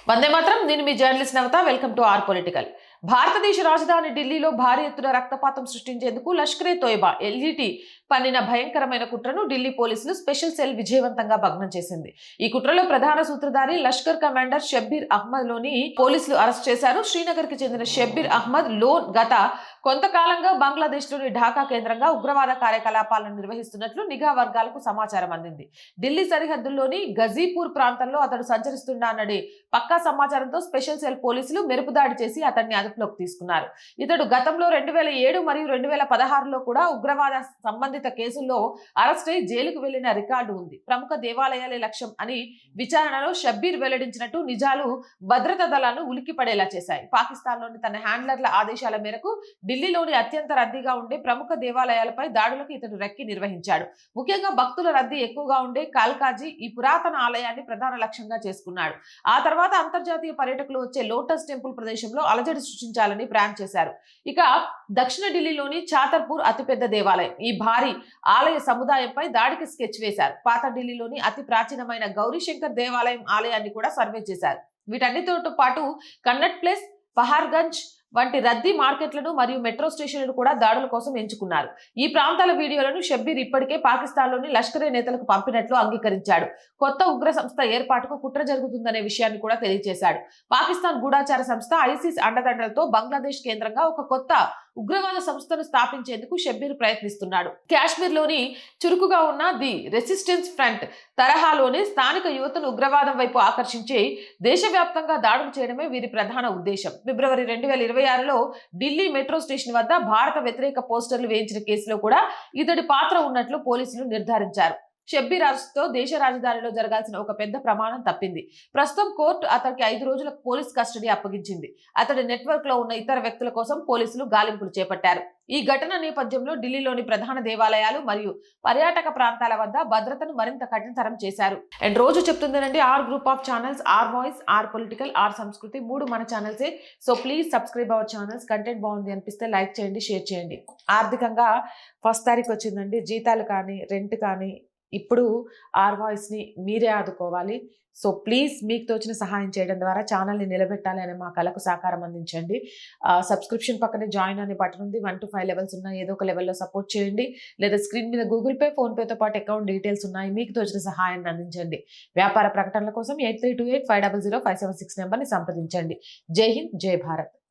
వందే మాత్రం. నేను మీ journalist Navatha. Welcome to our political. భారతదేశ రాజధాని ఢిల్లీలో భారీ ఎత్తున రక్తపాతం సృష్టించేందుకు లష్కరే తోయిబా ఎల్ఈటీ పన్నిన భయంకరమైన కుట్రను ఢిల్లీ పోలీసులు స్పెషల్ సెల్ విజయవంతంగా భగ్నం చేసింది. ఈ కుట్రలో ప్రధాన సూత్రధారి లష్కర్ కమాండర్ షబ్బీర్ అహ్మద్ లోని పోలీసులు అరెస్ట్ చేశారు. శ్రీనగర్ కి చెందిన షబ్బీర్ అహ్మద్ లోన్ గత కొంతకాలంగా బంగ్లాదేశ్ లోని ఢాకా కేంద్రంగా ఉగ్రవాద కార్యకలాపాలను నిర్వహిస్తున్నట్లు నిఘా వర్గాలకు సమాచారం అందింది. ఢిల్లీ సరిహద్దుల్లోని గజీపూర్ ప్రాంతంలో అతడు సంచరిస్తున్నాడని పక్కా సమాచారంతో స్పెషల్ సెల్ పోలీసులు మెరుపుదాడి చేసి అతన్ని అదుపులోకి తీసుకున్నారు. ఇతడు గతంలో 2007 మరియు 2016లో కూడా ఉగ్రవాద సంబంధిత కేసుల్లో అరెస్ట్ అయి జైలుకు వెళ్లిన రికార్డు ఉంది. ప్రముఖ దేవాలయాలే లక్ష్యం అని విచారణలో షబ్బీర్ వెల్లడించినట్టు నిజాలు భద్రతా దళాలను ఉలిక్కిపడేలా చేశాయి. పాకిస్తాన్లోని తన హ్యాండ్లర్ల ఆదేశాల మేరకు ఢిల్లీలోని అత్యంత రద్దీగా ఉండే ప్రముఖ దేవాలయాలపై దాడులకు ఇతడు రెక్కి నిర్వహించాడు. ముఖ్యంగా భక్తుల రద్దీ ఎక్కువగా ఉండే కాల్కాజీ ఈ పురాతన ఆలయాన్ని ప్రధాన లక్ష్యంగా చేసుకున్నాడు. ఆ తర్వాత అంతర్జాతీయ పర్యాటకులు వచ్చే లోటస్ టెంపుల్ ప్రదేశంలో అలజడి సృష్టించాలని ప్లాన్ చేశారు. ఇక దక్షిణ ఢిల్లీలోని చాతర్పూర్ అతిపెద్ద దేవాలయం ఈ భారీ ఆలయ సముదాయంపై దాడికి స్కెచ్ వేశారు. పాత ఢిల్లీలోని అతి ప్రాచీనమైన గౌరీశంకర్ దేవాలయం ఆలయాన్ని కూడా సర్వే చేశారు. వీటన్నిటితో పాటు కన్నట్ ప్లేస్, పహార్గంజ్ వంటి రద్దీ మార్కెట్లను మరియు మెట్రో స్టేషన్లను కూడా దాడుల కోసం ఎంచుకున్నారు. ఈ ప్రాంతాల వీడియోలను షబ్బీర్ ఇప్పటికే పాకిస్తాన్లోని లష్కరే నేతలకు పంపినట్లు అంగీకరించాడు. కొత్త ఉగ్ర సంస్థ ఏర్పాటుకు కుట్ర జరుగుతుందనే విషయాన్ని కూడా తెలియజేశాడు. పాకిస్తాన్ గూఢాచార సంస్థ ఐసిస్ అండదండలతో బంగ్లాదేశ్ కేంద్రంగా ఒక కొత్త ఉగ్రవాద సంస్థను స్థాపించేందుకు షబ్బీర్ ప్రయత్నిస్తున్నాడు. కాశ్మీర్ లోని చురుకుగా ఉన్న ది రెసిస్టెన్స్ ఫ్రంట్ తరహాలోనే స్థానిక యువతను ఉగ్రవాదం వైపు ఆకర్షించి దేశవ్యాప్తంగా దాడులు చేయడమే వీరి ప్రధాన ఉద్దేశం. ఫిబ్రవరి 2026లో ఢిల్లీ మెట్రో స్టేషన్ వద్ద భారత వ్యతిరేక పోస్టర్లు వేయించిన కేసులో కూడా ఇతడి పాత్ర ఉన్నట్లు పోలీసులు నిర్ధారించారు. షబ్బీర్ అరెస్టుతో దేశ రాజధానిలో జరగాల్సిన ఒక పెద్ద ప్రమాణం తప్పింది. ప్రస్తుతం కోర్టు అతడికి 5 రోజుల పోలీస్ కస్టడీ అప్పగించింది. అతడి నెట్వర్క్ లో ఉన్న ఇతర వ్యక్తుల కోసం పోలీసులు గాలింపులు చేపట్టారు. ఈ ఘటన నేపథ్యంలో ఢిల్లీలోని ప్రధాన దేవాలయాలు మరియు పర్యాటక ప్రాంతాల వద్ద భద్రతను మరింత కఠినతరం చేశారు. అండ్ రోజు చెప్తుందేనండి, our group of channels, our voice, our political, our Sanskriti 3 మన ఛానల్సే. So please subscribe our channels. Content బాగుంది అనిపిస్తే లైక్ చేయండి, షేర్ చేయండి. ఆర్థికంగా 1st తారీఖు వచ్చిందండి. జీతాలు కానీ రెంట్ కానీ ఇప్పుడు ఆర్ వాయిస్ని మీరే ఆదుకోవాలి. సో ప్లీజ్ మీకు తోచిన సహాయం చేయడం ద్వారా ఛానల్ని నిలబెట్టాలి అనే మా కళకు సహకారం అందించండి. సబ్స్క్రిప్షన్ పక్కనే జాయిన్ అనే బటన్ ఉంది. 1 to 5 లెవెల్స్ ఉన్నాయి. ఏదో ఒక లెవెల్లో సపోర్ట్ చేయండి. లేదా స్క్రీన్ మీద గూగుల్ పే, ఫోన్పేతో పాటు అకౌంట్ డీటెయిల్స్ ఉన్నాయి. మీకు తోచిన సహాయాన్ని అందించండి. వ్యాపార ప్రకటనల కోసం 8328500576 నెంబర్ని సంప్రదించండి. జై హింద్, జై భారత్.